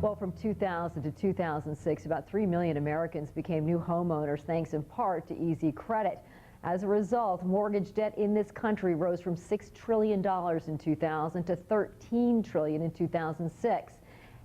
Well, from 2000 to 2006, about 3 million Americans became new homeowners thanks in part to easy credit. As a result, mortgage debt in this country rose from $6 trillion in 2000 to $13 trillion in 2006.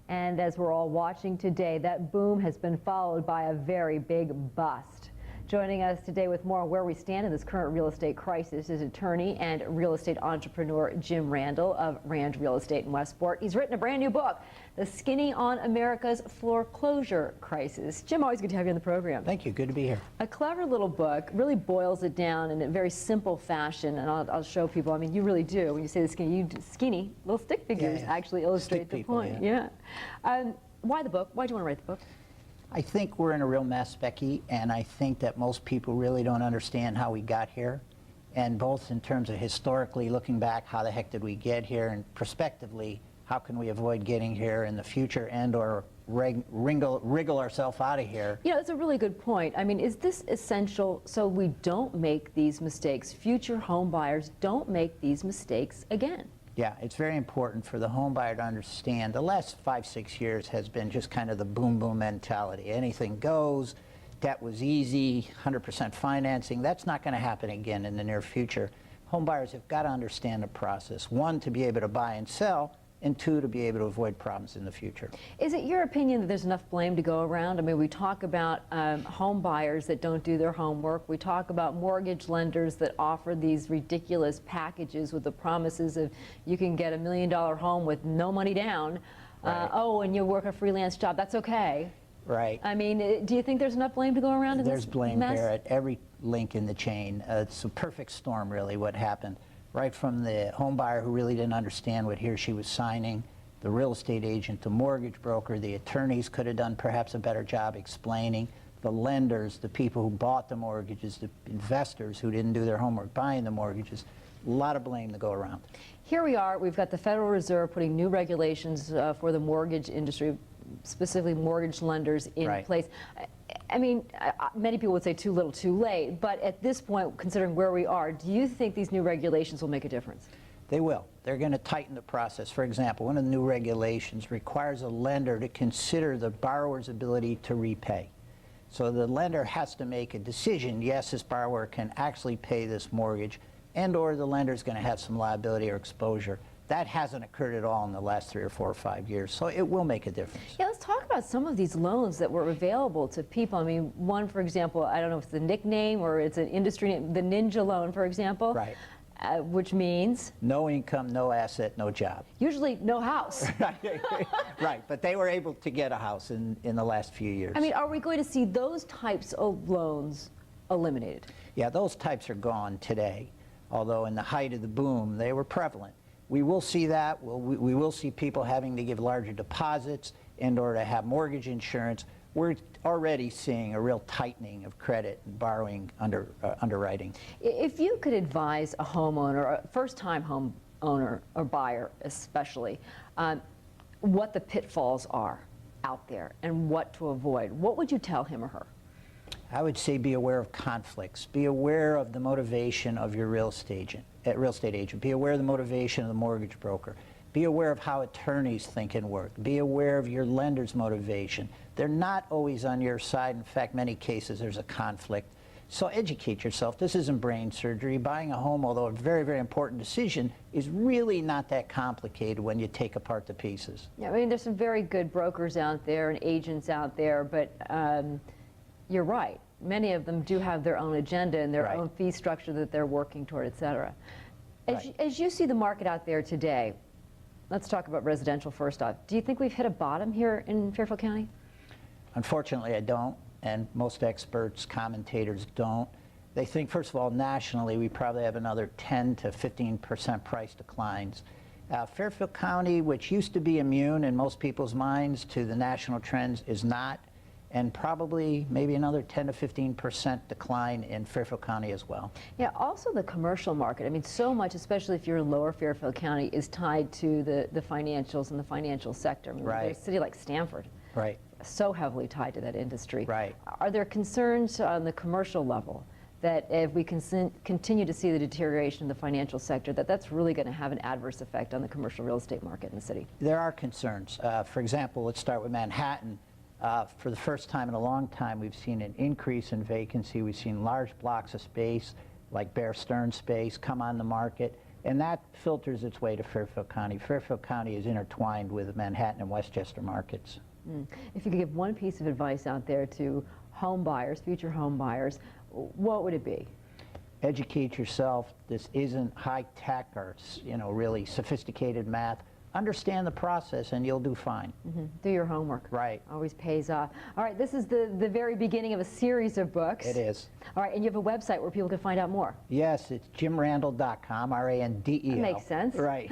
And as we're all watching today, that boom has been followed by a very big bust. Joining us today with more on where we stand in this current real estate crisis is attorney and real estate entrepreneur Jim Randel of Rand Real Estate in Westport. He's written a brand new book, The Skinny on America's Foreclosure Crisis. Jim, always good to have you on the program. Thank you. Good to be here. A clever little book, really boils it down in a very simple fashion, and I'll show people. I mean, you really do. When you say the skinny, little stick figures actually illustrate the point. Yeah. Why the book? Why do you want to write the book? I think we're in a real mess, Becky, and I think that most people really don't understand how we got here. And both in terms of historically looking back, how the heck did we get here, and prospectively, how can we avoid getting here in the future and or wriggle ourselves out of here. You know, it's a really good point. I mean, is this essential so we don't make these mistakes? Future home buyers don't make these mistakes again. Yeah, it's very important for the home buyer to understand the last 5-6 years has been just kind of the boom boom mentality. Anything goes, debt was easy, 100% financing. That's not going to happen again in the near future. Home buyers have got to understand the process. One, to be able to buy and sell, and two, to be able to avoid problems in the future. Is it your opinion that there's enough blame to go around? I mean, we talk about home buyers that don't do their homework. We talk about mortgage lenders that offer these ridiculous packages with the promises of you can get $1 million home with no money down. Right. Oh, and you work a freelance job. That's okay. Right. I mean, do you think there's enough blame to go around in this mess? There's blame there at every link in the chain. It's a perfect storm, really, what happened. Right from the home buyer who really didn't understand what he or she was signing, the real estate agent, the mortgage broker, the attorneys could have done perhaps a better job explaining, the lenders, the people who bought the mortgages, the investors who didn't do their homework buying the mortgages. A lot of blame to go around. Here we are. We've got the Federal Reserve putting new regulations for the mortgage industry, specifically mortgage lenders, in place. I mean, many people would say too little, too late, but at this point, considering where we are, do you think these new regulations will make a difference? They will. They're going to tighten the process. For example, one of the new regulations requires a lender to consider the borrower's ability to repay. So the lender has to make a decision, yes, this borrower can actually pay this mortgage, and or the lender is going to have some liability or exposure. That hasn't occurred at all in the last 3 or 4 or 5 years, so it will make a difference. Yeah, let's talk about some of these loans that were available to people. I mean, one, for example, I don't know if it's a nickname or it's an industry name, the Ninja loan, for example. Right. Which means? No income, no asset, no job. Usually no house. Right, but they were able to get a house in the last few years. I mean, are we going to see those types of loans eliminated? Yeah, those types are gone today, although in the height of the boom, they were prevalent. We will see that. We will see people having to give larger deposits in order to have mortgage insurance. We're already seeing a real tightening of credit and borrowing underwriting. If you could advise a homeowner, a first-time home owner or buyer especially, what the pitfalls are out there and what to avoid, what would you tell him or her? I would say be aware of conflicts. Be aware of the motivation of your real estate agent. Be aware of the motivation of the mortgage broker. Be aware of how attorneys think and work. Be aware of your lender's motivation. They're not always on your side. In fact, many cases there's a conflict. So educate yourself. This isn't brain surgery. Buying a home, although a very, very important decision, is really not that complicated when you take apart the pieces. Yeah, I mean, there's some very good brokers out there and agents out there, but you're right. Many of them do have their own agenda and their own fee structure that they're working toward, et cetera. As you see the market out there today, let's talk about residential first off. Do you think we've hit a bottom here in Fairfield County? Unfortunately, I don't, and most experts, commentators don't. They think, first of all, nationally, we probably have another 10 to 15% price declines. Fairfield County, which used to be immune in most people's minds to the national trends, is not. And probably maybe another 10 to 15% decline in Fairfield County as well. Yeah, also the commercial market. I mean, so much, especially if you're in lower Fairfield County, is tied to the financials and the financial sector. I mean, a city like Stamford, so heavily tied to that industry. Right. Are there concerns on the commercial level that if we continue to see the deterioration in the financial sector, that's really going to have an adverse effect on the commercial real estate market in the city? There are concerns. For example, let's start with Manhattan. For the first time in a long time, we've seen an increase in vacancy. We've seen large blocks of space, like Bear Stearns space, come on the market, and that filters its way to Fairfield County. Fairfield County is intertwined with the Manhattan and Westchester markets. If you could give one piece of advice out there to home buyers, future home buyers, what would it be? Educate yourself. This isn't high tech or, really sophisticated math. Understand the process and you'll do fine. Do your homework. Right. Always pays off. All right, this is the very beginning of a series of books. It is. All right, and you have a website where people can find out more. Yes, it's jimrandel.com, R-A-N-D-E-L. That makes sense. Right.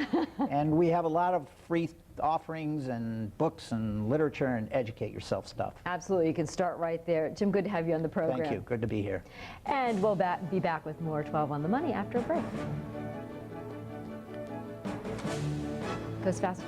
And we have a lot of free offerings and books and literature and educate yourself stuff. Absolutely, you can start right there. Jim, good to have you on the program. Thank you, good to be here. And we'll be back with more 12 on the Money after a break. Goes fast.